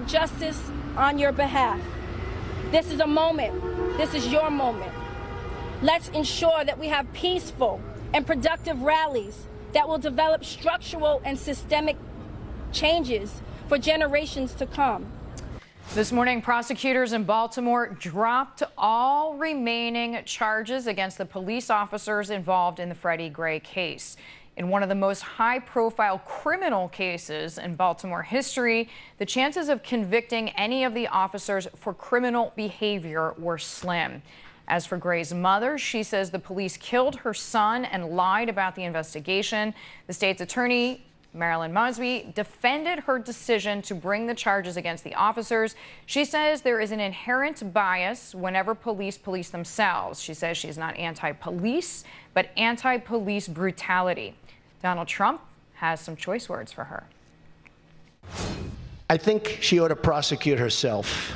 seek justice on your behalf. This is a moment. This is your moment. Let's ensure that we have peaceful and productive rallies that will develop structural and systemic changes for generations to come. This morning, prosecutors in Baltimore dropped all remaining charges against the police officers involved in the Freddie Gray case. In one of the most high-profile criminal cases in Baltimore history, the chances of convicting any of the officers for criminal behavior were slim. As for Gray's mother, she says the police killed her son and lied about the investigation. The state's attorney, Marilyn Mosby, defended her decision to bring the charges against the officers. She says there is an inherent bias whenever police themselves. She says she's not anti-police, but anti-police brutality. Donald Trump has some choice words for her. I think she ought to prosecute herself.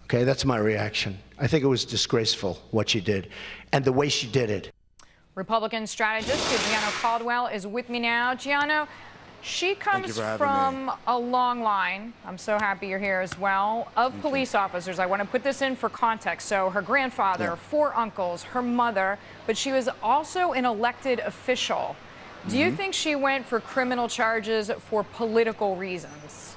Okay, that's my reaction. I think it was disgraceful what she did and the way she did it. Republican strategist Gianno Caldwell is with me now. Gianno, she comes from a long line, I'm so happy you're here as well, of police officers. I want to put this in for context. So her grandfather, 4 uncles, her mother, but she was also an elected official. Do you think she went for criminal charges for political reasons?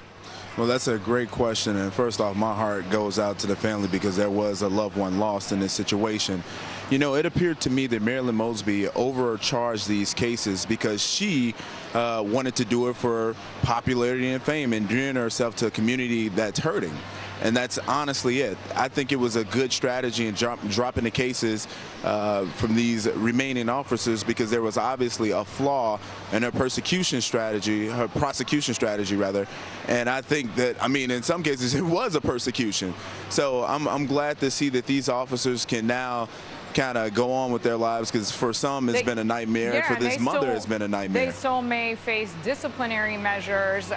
Well, that's a great question. And first off, my heart goes out to the family because there was a loved one lost in this situation. You know, it appeared to me that Marilyn Mosby overcharged these cases because she wanted to do it for popularity and fame and endearing herself to a community that's hurting. And that's honestly it. I think it was a good strategy in dropping the cases from these remaining officers because there was obviously a flaw in her prosecution strategy rather. And I think that, I mean, in some cases it was a persecution. So I'm glad to see that these officers can now kind of go on with their lives because for some it's been a nightmare. Yeah, for this mother it's been a nightmare. They still may face disciplinary measures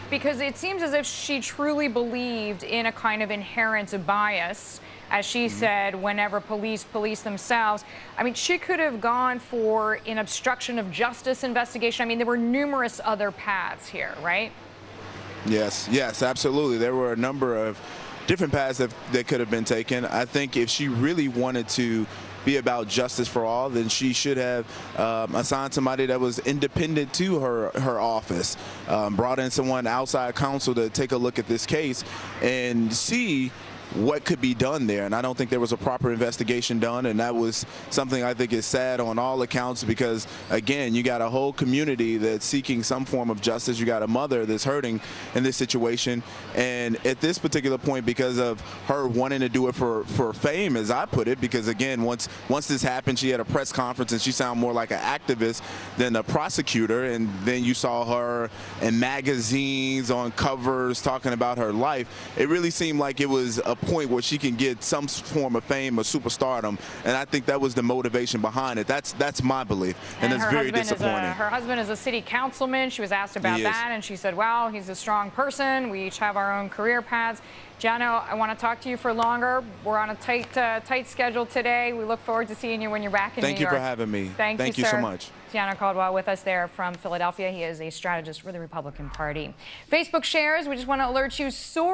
because it seems as if she truly believed in a kind of inherent bias, as she said, whenever police themselves. I mean, she could have gone for an obstruction of justice investigation. I mean, there were numerous other paths here, right? Yes, absolutely. There were a number of different paths that could have been taken. I think if she really wanted to be about justice for all, then she should have assigned somebody that was independent to her office, brought in someone outside counsel to take a look at this case and see what could be done there. And I don't think there was a proper investigation done, and that was something I think is sad on all accounts because, again, you got a whole community that's seeking some form of justice. You got a mother that's hurting in this situation, and at this particular point, because of her wanting to do it for fame, as I put it, because again, once this happened, she had a press conference and she sounded more like an activist than a prosecutor, and then you saw her in magazines on covers talking about her life. It really seemed like it was a point where she can get some form of fame or superstardom, and I think that was the motivation behind it. That's my belief, and it's very disappointing. Her husband is a city councilman. She was asked about that, and she said, well, he's a strong person. We each have our own career paths. Gianno, I want to talk to you for longer. We're on a tight schedule today. We look forward to seeing you when you're back in New York. Thank you for having me. Thank you so much. Gianno Caldwell with us there from Philadelphia. He is a strategist for the Republican Party. Facebook shares, we just want to alert you,